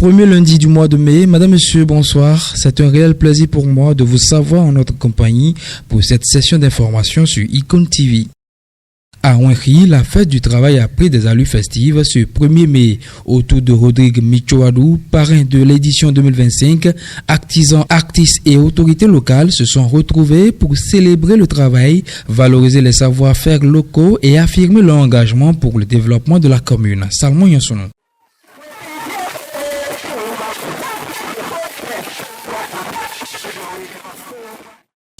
premier lundi du mois de mai. Madame, Monsieur, bonsoir. C'est un réel plaisir pour moi de vous savoir en notre compagnie pour cette session d'information sur Icon TV. À Ouenri, la fête du travail a pris des allures festives ce 1er mai. Autour de Rodrigue Michoadou, parrain de l'édition 2025, artisans, artistes et autorités locales se sont retrouvés pour célébrer le travail, valoriser les savoir-faire locaux et affirmer leur engagement pour le développement de la commune. Salmon Yonsono.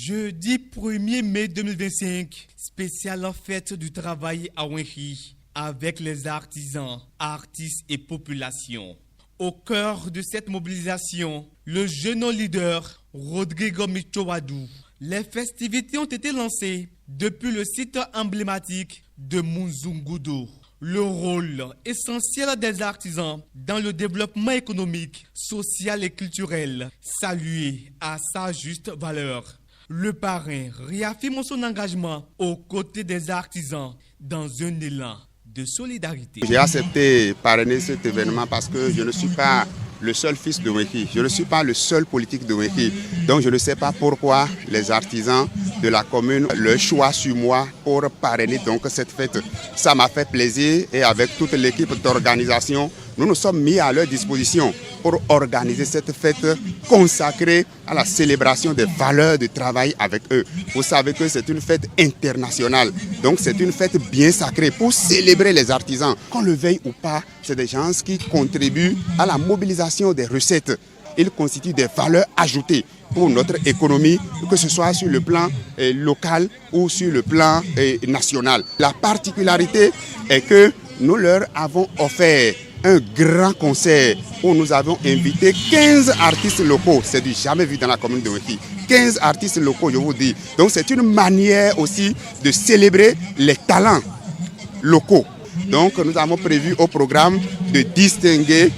Jeudi 1er mai 2025, spéciale fête du travail à Ouenri, avec les artisans, artistes et populations. Au cœur de cette mobilisation, le jeune leader Rodrigo Michoadou. Les festivités ont été lancées depuis le site emblématique de Munzungudu. Le rôle essentiel des artisans dans le développement économique, social et culturel, salué à sa juste valeur. Le parrain réaffirme son engagement aux côtés des artisans dans un élan de solidarité. J'ai accepté parrainer cet événement parce que je ne suis pas le seul fils de Ouenri, je ne suis pas le seul politique de Ouenri. Donc je ne sais pas pourquoi les artisans de la commune le choix sur moi pour parrainer donc cette fête. Ça m'a fait plaisir et avec toute l'équipe d'organisation, nous nous sommes mis à leur disposition pour organiser cette fête consacrée à la célébration des valeurs du travail avec eux. Vous savez que c'est une fête internationale, donc c'est une fête bien sacrée pour célébrer les artisans. Qu'on le veuille ou pas, c'est des gens qui contribuent à la mobilisation des recettes. Ils constituent des valeurs ajoutées pour notre économie, que ce soit sur le plan local ou sur le plan national. La particularité est que nous leur avons offert un grand concert où nous avons invité 15 artistes locaux. C'est du jamais vu dans la commune de Ouenri. 15 artistes locaux, je vous dis. Donc c'est une manière aussi de célébrer les talents locaux. Donc nous avons prévu au programme de distinguer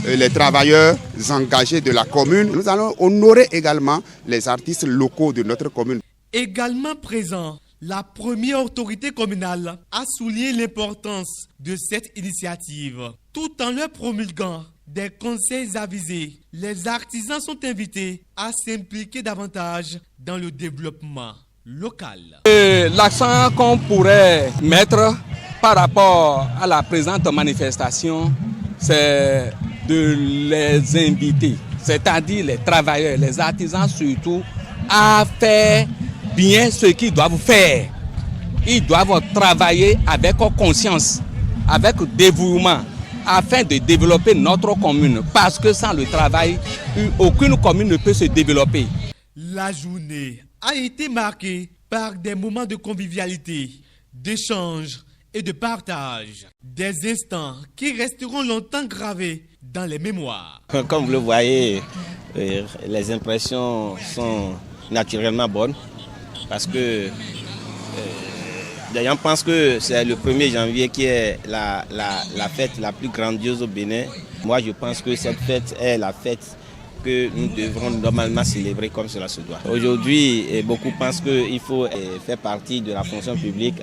les travailleurs engagés de la commune. Nous allons honorer également les artistes locaux de notre commune. Également présent, la première autorité communale a souligné l'importance de cette initiative. Tout en leur promulguant des conseils avisés, les artisans sont invités à s'impliquer davantage dans le développement local. L'accent qu'on pourrait mettre par rapport à la présente manifestation, c'est de les inviter, c'est-à-dire les travailleurs, les artisans surtout, à faire bien ce qu'ils doivent faire. Ils doivent travailler avec conscience, avec dévouement, afin de développer notre commune. Parce que sans le travail, aucune commune ne peut se développer. La journée a été marquée par des moments de convivialité, d'échange et de partage. Des instants qui resteront longtemps gravés dans les mémoires. Comme vous le voyez, les impressions sont naturellement bonnes. Parce que les gens pensent que c'est le 1er janvier qui est la fête la plus grandiose au Bénin. Moi, je pense que cette fête est la fête que nous devrons normalement célébrer comme cela se doit. Aujourd'hui, beaucoup pensent qu'il faut faire partie de la fonction publique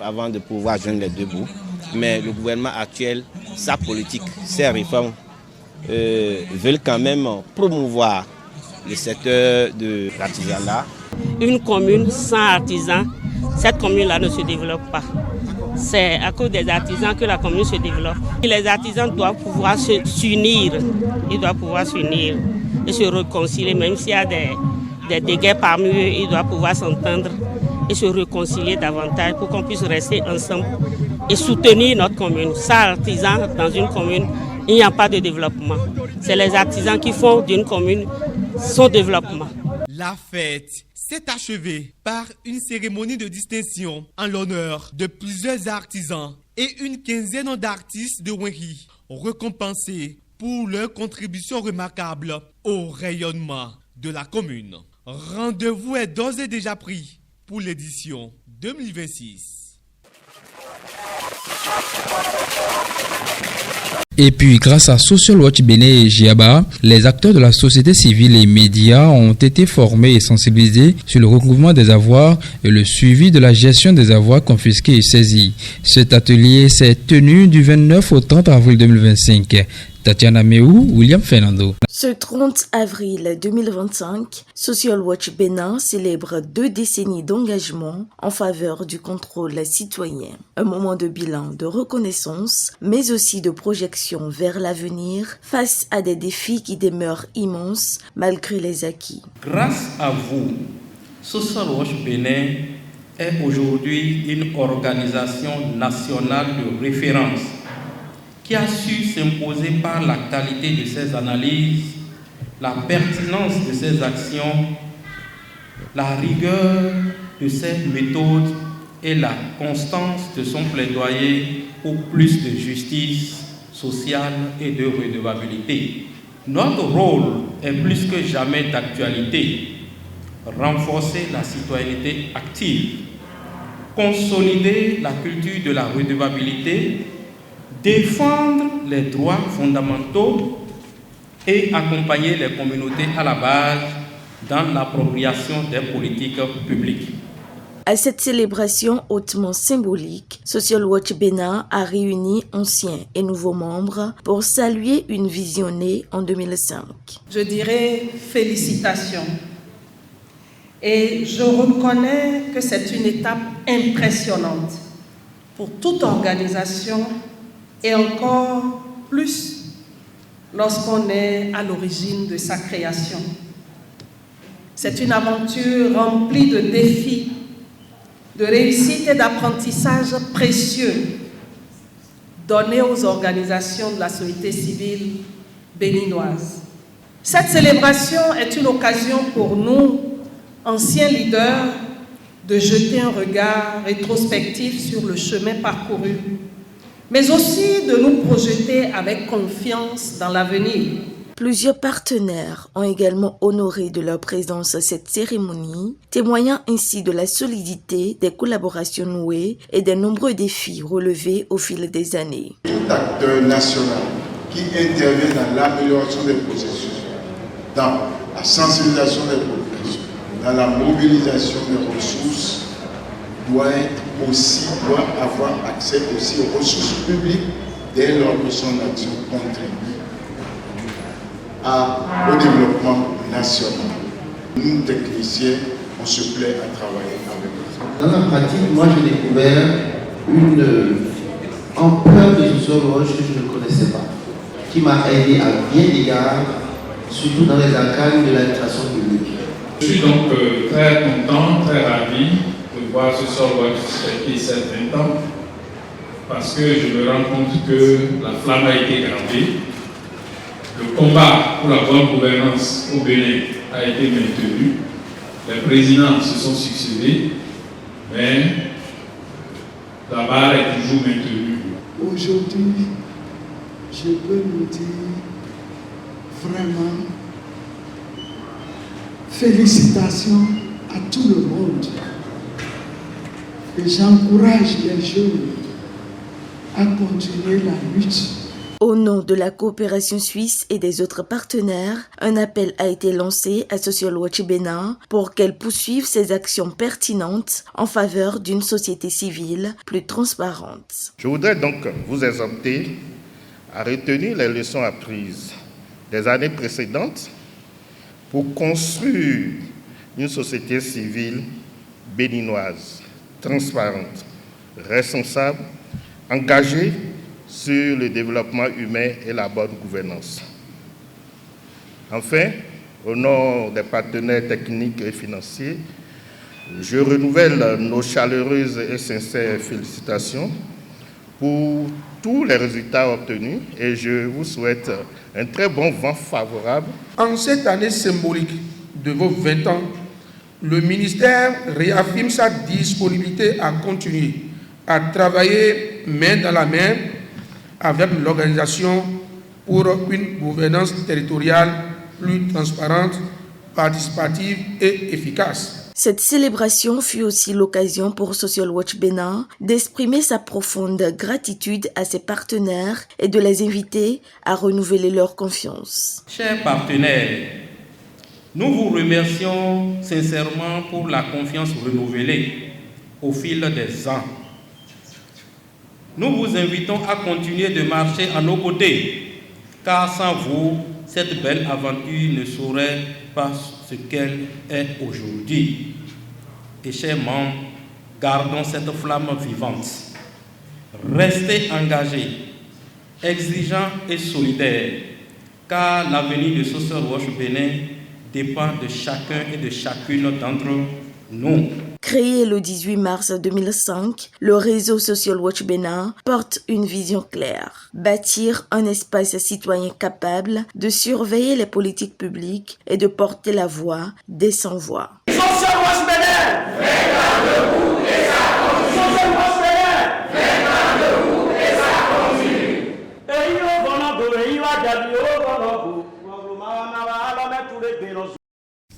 avant de pouvoir joindre les deux bouts. Mais le gouvernement actuel, sa politique, ses réformes veulent quand même promouvoir le secteur de l'artisanat. Une commune sans artisans, cette commune-là ne se développe pas. C'est à cause des artisans que la commune se développe. Les artisans doivent pouvoir s'unir, ils doivent pouvoir s'unir et se réconcilier, même s'il y a des dégâts parmi eux, ils doivent pouvoir s'entendre et se réconcilier davantage pour qu'on puisse rester ensemble et soutenir notre commune. Sans artisans dans une commune, il n'y a pas de développement. C'est les artisans qui font d'une commune son développement. La fête s'est achevée par une cérémonie de distinction en l'honneur de plusieurs artisans et une quinzaine d'artistes de Ouenri, récompensés pour leur contribution remarquable au rayonnement de la commune. Rendez-vous est d'ores et déjà pris pour l'édition 2026. Et puis, grâce à Social Watch Bénin et Giaba, les acteurs de la société civile et médias ont été formés et sensibilisés sur le recouvrement des avoirs et le suivi de la gestion des avoirs confisqués et saisis. Cet atelier s'est tenu du 29 au 30 avril 2025. Tatiana Meou, William Fernando. Ce 30 avril 2025, Social Watch Bénin célèbre 2 décennies d'engagement en faveur du contrôle citoyen. Un moment de bilan, de reconnaissance, mais aussi de projection vers l'avenir face à des défis qui demeurent immenses malgré les acquis. Grâce à vous, Social Watch Bénin est aujourd'hui une organisation nationale de référence qui a su s'imposer par la qualité de ses analyses, la pertinence de ses actions, la rigueur de ses méthodes et la constance de son plaidoyer pour plus de justice sociale et de redevabilité. Notre rôle est plus que jamais d'actualité. Renforcer la citoyenneté active, consolider la culture de la redevabilité, défendre les droits fondamentaux et accompagner les communautés à la base dans l'appropriation des politiques publiques. À cette célébration hautement symbolique, Social Watch Bénin a réuni anciens et nouveaux membres pour saluer une vision née en 2005. Je dirais félicitations. Et je reconnais que c'est une étape impressionnante pour toute organisation et encore plus lorsqu'on est à l'origine de sa création. C'est une aventure remplie de défis, de réussites et d'apprentissages précieux donnés aux organisations de la société civile béninoise. Cette célébration est une occasion pour nous, anciens leaders, de jeter un regard rétrospectif sur le chemin parcouru, mais aussi de nous projeter avec confiance dans l'avenir. Plusieurs partenaires ont également honoré de leur présence à cette cérémonie, témoignant ainsi de la solidité des collaborations nouées et des nombreux défis relevés au fil des années. Tout acteur national qui intervient dans l'amélioration des processus, dans la sensibilisation des populations, dans la mobilisation des ressources, doit avoir accès aussi aux ressources publiques dès lors que son action contribue au développement national. Nous, techniciens, on se plaît à travailler avec eux. Dans la pratique, moi j'ai découvert une ampleur de Social Watch que je ne connaissais pas, qui m'a aidé à bien d'égards, surtout dans les arcanes de l'administration publique. Je suis donc très content, très ravi de voir Social Watch fêter ces 20 ans, parce que je me rends compte que la flamme a été gardée. Le combat pour la bonne gouvernance au Bénin a été maintenu. Les présidents se sont succédés, mais la barre est toujours maintenue. Aujourd'hui, je peux vous dire vraiment félicitations à tout le monde. Et j'encourage les jeunes à continuer la lutte. Au nom de la coopération suisse et des autres partenaires, un appel a été lancé à Social Watch Bénin pour qu'elle poursuive ses actions pertinentes en faveur d'une société civile plus transparente. Je voudrais donc vous exhorter à retenir les leçons apprises des années précédentes pour construire une société civile béninoise, transparente, responsable, engagée sur le développement humain et la bonne gouvernance. Enfin, au nom des partenaires techniques et financiers, je renouvelle nos chaleureuses et sincères félicitations pour tous les résultats obtenus et je vous souhaite un très bon vent favorable. En cette année symbolique de vos 20 ans, le ministère réaffirme sa disponibilité à continuer à travailler main dans la main avec l'organisation pour une gouvernance territoriale plus transparente, participative et efficace. Cette célébration fut aussi l'occasion pour Social Watch Bénin d'exprimer sa profonde gratitude à ses partenaires et de les inviter à renouveler leur confiance. Chers partenaires, nous vous remercions sincèrement pour la confiance renouvelée au fil des ans. Nous vous invitons à continuer de marcher à nos côtés car sans vous, cette belle aventure ne saurait pas ce qu'elle est aujourd'hui. Et chers membres, gardons cette flamme vivante. Restez engagés, exigeants et solidaires, car l'avenir de Social Watch Bénin dépend de chacun et de chacune d'entre nous. Créé le 18 mars 2005, le réseau Social Watch Bénin porte une vision claire. Bâtir un espace citoyen capable de surveiller les politiques publiques et de porter la voix des sans-voix. Social Watch Bénin, debout et ça continue. Social Watch Bénin, debout et ça continue. Et il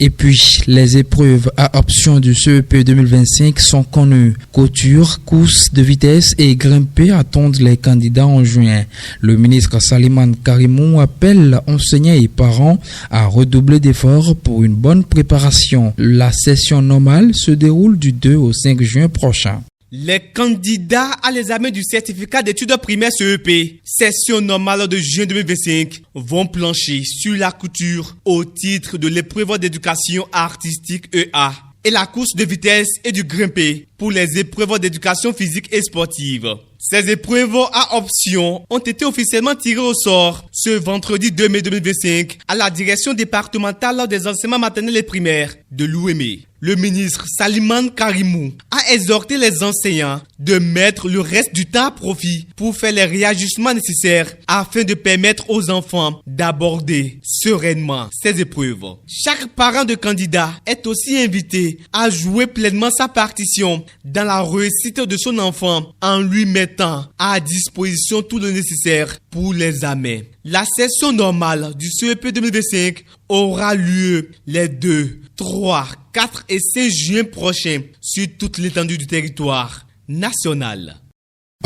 Et puis, les épreuves à option du CEP 2025 sont connues. Couture, course de vitesse et grimper attendent les candidats en juin. Le ministre Saliman Karimou appelle enseignants et parents à redoubler d'efforts pour une bonne préparation. La session normale se déroule du 2 au 5 juin prochain. Les candidats à l'examen du certificat d'études primaires CEP, session normale de juin 2025, vont plancher sur la couture au titre de l'épreuve d'éducation artistique EA et la course de vitesse et du grimpé pour les épreuves d'éducation physique et sportive. Ces épreuves à option ont été officiellement tirées au sort ce vendredi 2 mai 2025 à la direction départementale des enseignements maternels et primaires de l'UEME. Le ministre Saliman Karimou a exhorté les enseignants de mettre le reste du temps à profit pour faire les réajustements nécessaires afin de permettre aux enfants d'aborder sereinement ces épreuves. Chaque parent de candidat est aussi invité à jouer pleinement sa partition dans la réussite de son enfant en lui mettant à disposition tout le nécessaire pour l'examen. La session normale du CEP 2025 aura lieu les 2, 3, 4 et 5 juin prochains sur toute l'étendue du territoire national.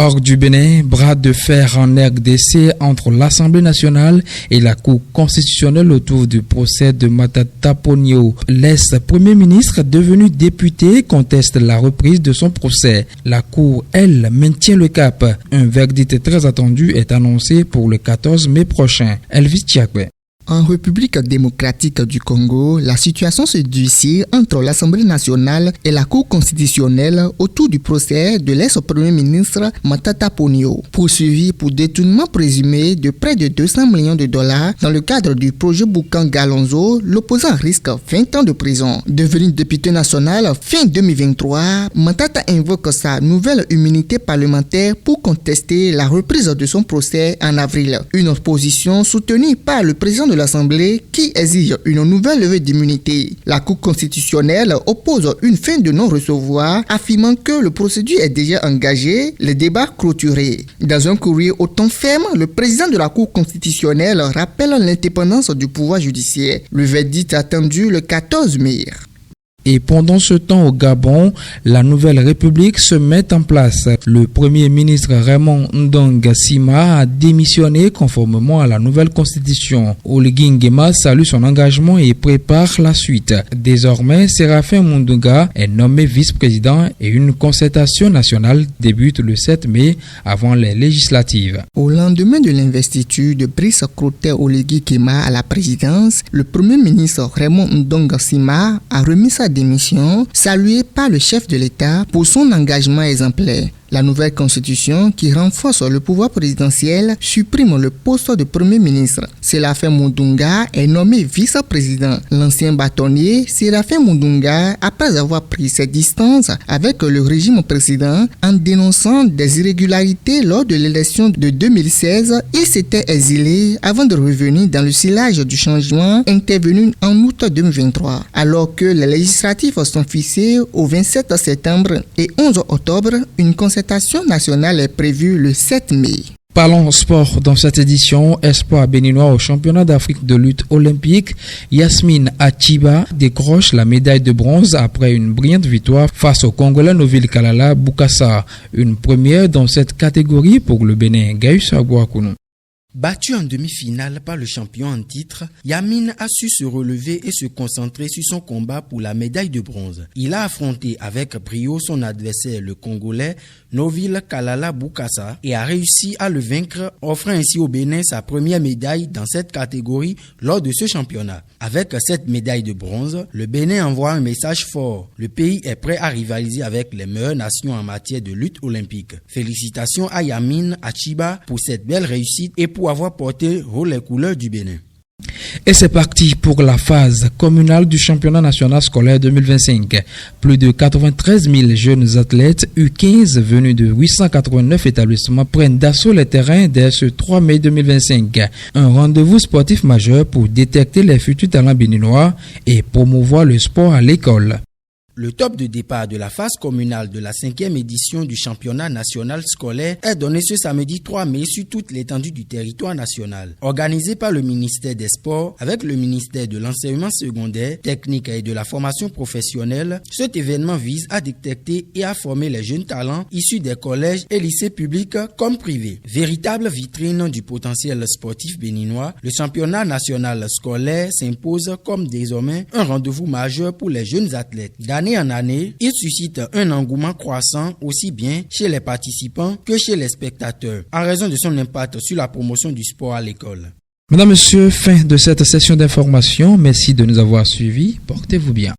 Hors du Bénin, bras de fer en RDC entre l'Assemblée nationale et la Cour constitutionnelle autour du procès de Matata Ponyo. L'ex-premier ministre devenu député conteste la reprise de son procès. La Cour, elle, maintient le cap. Un verdict très attendu est annoncé pour le 14 mai prochain. Elvis Tchakwe. En République démocratique du Congo, la situation se durcit entre l'Assemblée nationale et la Cour constitutionnelle autour du procès de l'ex-premier ministre Matata Ponyo, poursuivi pour détournement présumé de près de 200 millions de dollars dans le cadre du projet Boucan Galonzo. L'opposant risque 20 ans de prison. Devenu député national fin 2023, Matata invoque sa nouvelle immunité parlementaire pour contester la reprise de son procès en avril. Une opposition soutenue par le président de l'Assemblée qui exige une nouvelle levée d'immunité. La Cour constitutionnelle oppose une fin de non-recevoir, affirmant que le procédure est déjà engagé, les débats clôturés. Dans un courrier au ton ferme, le président de la Cour constitutionnelle rappelle l'indépendance du pouvoir judiciaire. Le verdict attendu le 14 mai. Et pendant ce temps au Gabon, la nouvelle république se met en place. Le premier ministre Raymond Ndonga Sima a démissionné conformément à la nouvelle constitution. Oligui Nguema salue son engagement et prépare la suite. Désormais, Séraphin Mundunga est nommé vice-président et une concertation nationale débute le 7 mai avant les législatives. Au lendemain de l'investiture de Brice Clotaire Oligui Nguema à la présidence, le premier ministre Raymond Ndonga Sima a remis sa démission, saluée par le chef de l'État pour son engagement exemplaire. La nouvelle constitution qui renforce le pouvoir présidentiel supprime le poste de premier ministre. Séraphin Mundunga est nommé vice-président. L'ancien bâtonnier Séraphin Mundunga, après avoir pris ses distances avec le régime précédent en dénonçant des irrégularités lors de l'élection de 2016, il s'était exilé avant de revenir dans le sillage du changement intervenu en août 2023. Alors que les législatives sont fixées au 27 septembre et 11 octobre, une concertation nationale est prévue le 7 mai. Parlons sport dans cette édition. Espoir béninois au championnat d'Afrique de lutte olympique. Yasmine Achiba décroche la médaille de bronze après une brillante victoire face au Congolais Novil Kalala Bukasa. Une première dans cette catégorie pour le Bénin. Gaius Agouakounou. Battu en demi-finale par le champion en titre, Yamin a su se relever et se concentrer sur son combat pour la médaille de bronze. Il a affronté avec brio son adversaire, le Congolais Novil Kalala Bukasa, et a réussi à le vaincre, offrant ainsi au Bénin sa première médaille dans cette catégorie lors de ce championnat. Avec cette médaille de bronze, le Bénin envoie un message fort. Le pays est prêt à rivaliser avec les meilleures nations en matière de lutte olympique. Félicitations à Yamin Achiba pour cette belle réussite et pour avoir porté haut les couleurs du Bénin. Et c'est parti pour la phase communale du championnat national scolaire 2025. Plus de 93 000 jeunes athlètes U15 venus de 889 établissements prennent d'assaut les terrains dès ce 3 mai 2025. Un rendez-vous sportif majeur pour détecter les futurs talents béninois et promouvoir le sport à l'école. Le top de départ de la phase communale de la 5e édition du championnat national scolaire est donné ce samedi 3 mai sur toute l'étendue du territoire national. Organisé par le ministère des Sports avec le ministère de l'enseignement secondaire, technique et de la formation professionnelle, cet événement vise à détecter et à former les jeunes talents issus des collèges et lycées publics comme privés. Véritable vitrine du potentiel sportif béninois, le championnat national scolaire s'impose comme désormais un rendez-vous majeur pour les jeunes athlètes. D'année en année, il suscite un engouement croissant aussi bien chez les participants que chez les spectateurs, en raison de son impact sur la promotion du sport à l'école. Mesdames, Messieurs, fin de cette session d'information. Merci de nous avoir suivis. Portez-vous bien.